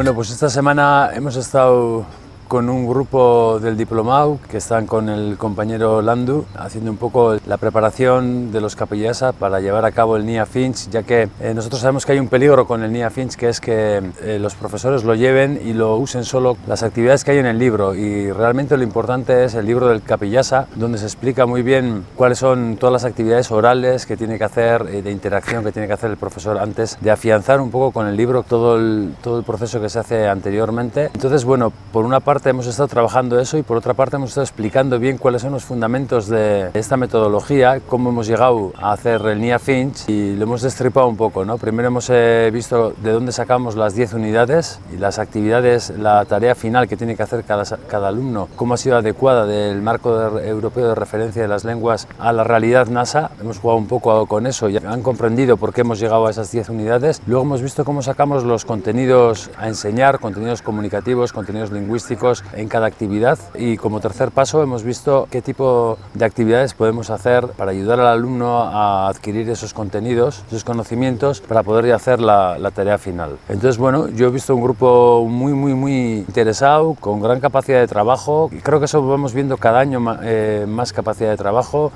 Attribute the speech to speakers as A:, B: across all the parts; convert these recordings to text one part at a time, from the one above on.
A: Bueno, pues esta semana hemos estado con un grupo del diplomado que están con el compañero Landu haciendo un poco la preparación de los capellasa para llevar a cabo el NIA Finch, ya que nosotros sabemos que hay un peligro con el NIA Finch, que es que los profesores lo lleven y lo usen solo las actividades que hay en el libro, y realmente lo importante es el libro del capellasa, donde se explica muy bien cuáles son todas las actividades orales que tiene que hacer, de interacción que tiene que hacer el profesor antes de afianzar un poco con el libro todo el proceso que se hace anteriormente. Entonces, bueno, por una parte hemos estado trabajando eso y por otra parte hemos estado explicando bien cuáles son los fundamentos de esta metodología, cómo hemos llegado a hacer el NIA Finch, y lo hemos destripado un poco, ¿no? Primero hemos visto de dónde sacamos las 10 unidades y las actividades, la tarea final que tiene que hacer cada alumno, cómo ha sido adecuada del marco europeo de referencia de las lenguas a la realidad NASA. Hemos jugado un poco con eso y han comprendido por qué hemos llegado a esas 10 unidades. Luego hemos visto cómo sacamos los contenidos a enseñar, contenidos comunicativos, contenidos lingüísticos en cada actividad, y como tercer paso hemos visto qué tipo de actividades podemos hacer para ayudar al alumno a adquirir esos contenidos, esos conocimientos, para poder hacer la tarea final. Entonces, bueno, yo he visto un grupo muy interesado, con gran capacidad de trabajo, y creo que eso vamos viendo cada año más capacidad de trabajo.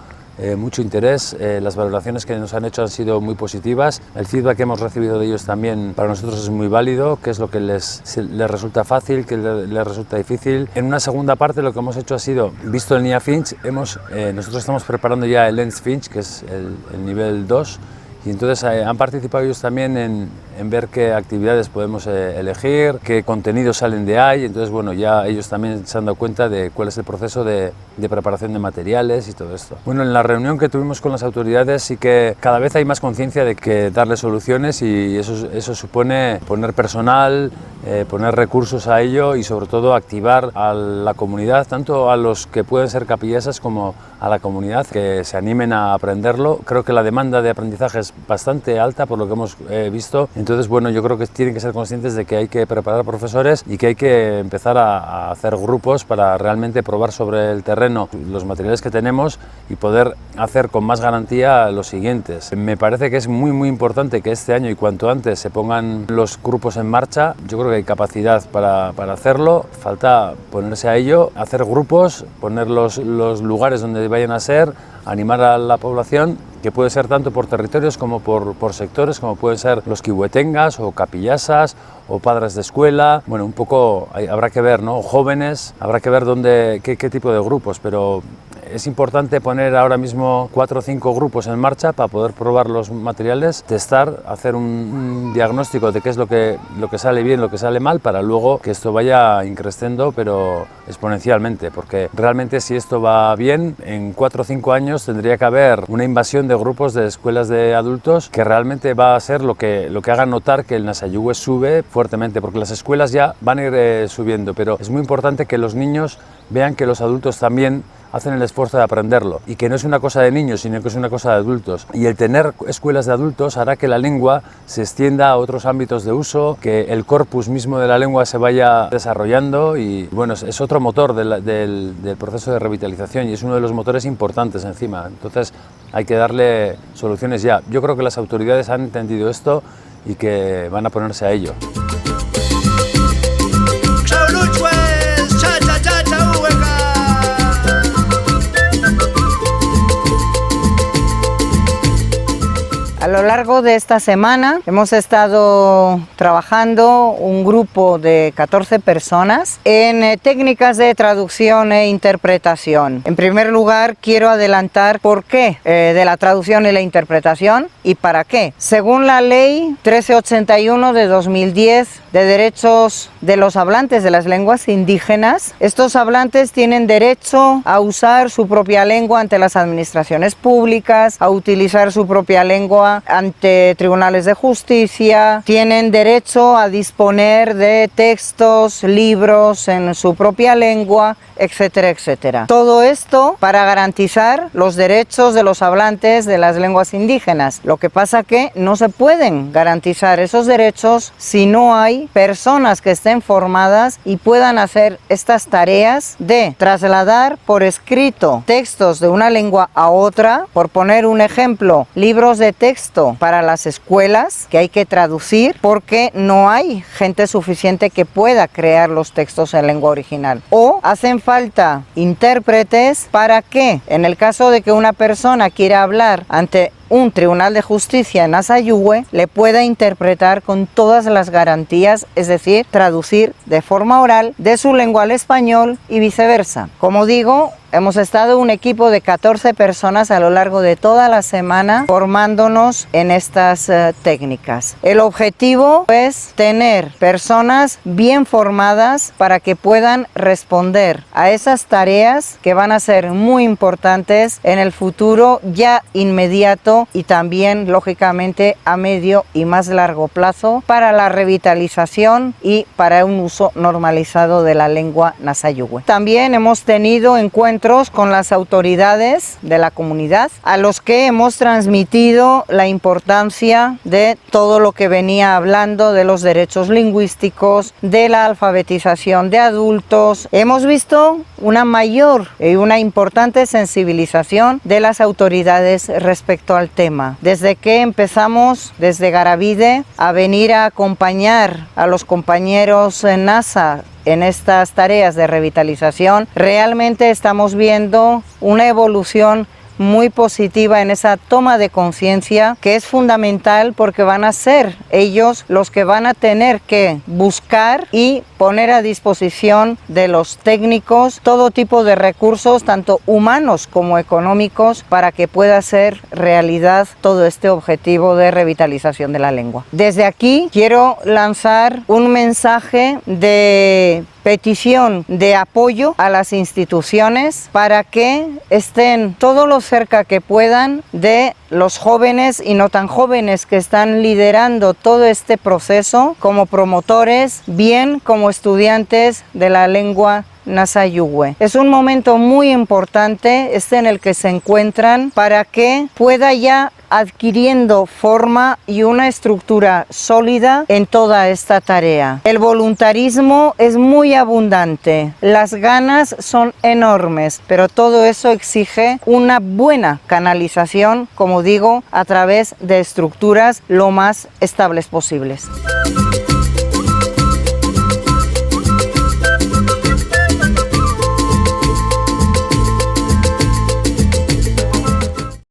A: Mucho interés, las valoraciones que nos han hecho han sido muy positivas, el feedback que hemos recibido de ellos también para nosotros es muy válido, qué es lo que les resulta fácil, qué les resulta difícil. En una segunda parte lo que hemos hecho ha sido, visto el NIA Finch, nosotros estamos preparando ya el ENS Finch, que es el nivel 2, y entonces han participado ellos también en ver qué actividades podemos elegir, qué contenidos salen de ahí. Entonces, bueno, ya ellos también se han dado cuenta de cuál es el proceso de preparación de materiales y todo esto. Bueno, en la reunión que tuvimos con las autoridades sí que cada vez hay más conciencia de que darle soluciones, y eso supone poner personal, poner recursos a ello y sobre todo activar a la comunidad, tanto a los que pueden ser capellasas como a la comunidad, que se animen a aprenderlo. Creo que la demanda de aprendizaje es bastante alta por lo que hemos visto. Entonces, bueno, yo creo que tienen que ser conscientes de que hay que preparar profesores y que hay que empezar a hacer grupos para realmente probar sobre el terreno los materiales que tenemos y poder hacer con más garantía los siguientes. Me parece que es muy importante que este año y cuanto antes se pongan los grupos en marcha. Yo creo que hay capacidad para hacerlo, falta ponerse a ello, hacer grupos, poner los lugares donde vayan a ser, animar a la población, que puede ser tanto por territorios como por sectores, como pueden ser los kihuetengas o capillasas o padres de escuela. Bueno, un poco habrá que ver, ¿no? Jóvenes, habrá que ver qué tipo de grupos, pero es importante poner ahora mismo 4 o 5 grupos en marcha para poder probar los materiales, testar, hacer un diagnóstico de qué es lo que sale bien, lo que sale mal, para luego que esto vaya increciendo, pero exponencialmente, porque realmente si esto va bien, en 4 o 5 años tendría que haber una invasión de grupos de escuelas de adultos que realmente va a ser lo que haga notar que el Nasayugue sube fuertemente, porque las escuelas ya van a ir subiendo, pero es muy importante que los niños vean que los adultos también hacen el esfuerzo de aprenderlo, y que no es una cosa de niños, sino que es una cosa de adultos. Y el tener escuelas de adultos hará que la lengua se extienda a otros ámbitos de uso, que el corpus mismo de la lengua se vaya desarrollando, y bueno, es otro motor del proceso de revitalización, y es uno de los motores importantes encima. Entonces hay que darle soluciones ya. Yo creo que las autoridades han entendido esto y que van a ponerse a ello.
B: A lo largo de esta semana hemos estado trabajando un grupo de 14 personas en técnicas de traducción e interpretación. En primer lugar, quiero adelantar por qué de la traducción y la interpretación y para qué. Según la Ley 1381 de 2010 de derechos de los hablantes de las lenguas indígenas, estos hablantes tienen derecho a usar su propia lengua ante las administraciones públicas, a utilizar su propia lengua ante tribunales de justicia, tienen derecho a disponer de textos, libros en su propia lengua, etcétera, etcétera. Todo esto para garantizar los derechos de los hablantes de las lenguas indígenas. Lo que pasa que no se pueden garantizar esos derechos si no hay personas que estén formadas y puedan hacer estas tareas de trasladar por escrito textos de una lengua a otra. Por poner un ejemplo, libros de texto texto para las escuelas que hay que traducir porque no hay gente suficiente que pueda crear los textos en lengua original. O hacen falta intérpretes para que, en el caso de que una persona quiera hablar ante un tribunal de justicia en Nasayugüe, le pueda interpretar con todas las garantías, es decir, traducir de forma oral de su lengua al español y viceversa. Como digo, hemos estado un equipo de 14 personas a lo largo de toda la semana formándonos en estas técnicas. El objetivo es tener personas bien formadas para que puedan responder a esas tareas que van a ser muy importantes en el futuro ya inmediato y también, lógicamente, a medio y más largo plazo para la revitalización y para un uso normalizado de la lengua Nasayugüe. También hemos tenido encuentros con las autoridades de la comunidad a los que hemos transmitido la importancia de todo lo que venía hablando de los derechos lingüísticos, de la alfabetización de adultos. Hemos visto una mayor y una importante sensibilización de las autoridades respecto al tema. Desde que empezamos desde Garavide a venir a acompañar a los compañeros en NASA en estas tareas de revitalización, realmente estamos viendo una evolución muy positiva en esa toma de conciencia que es fundamental porque van a ser ellos los que van a tener que buscar y poner a disposición de los técnicos todo tipo de recursos, tanto humanos como económicos, para que pueda ser realidad todo este objetivo de revitalización de la lengua. Desde aquí quiero lanzar un mensaje de petición de apoyo a las instituciones para que estén todo lo cerca que puedan de los jóvenes y no tan jóvenes que están liderando todo este proceso como promotores, bien como estudiantes de la lengua Nasayugüe. Es un momento muy importante en el que se encuentran para que pueda ya adquiriendo forma y una estructura sólida en toda esta tarea. El voluntarismo es muy abundante, las ganas son enormes, pero todo eso exige una buena canalización, como digo, a través de estructuras lo más estables posibles.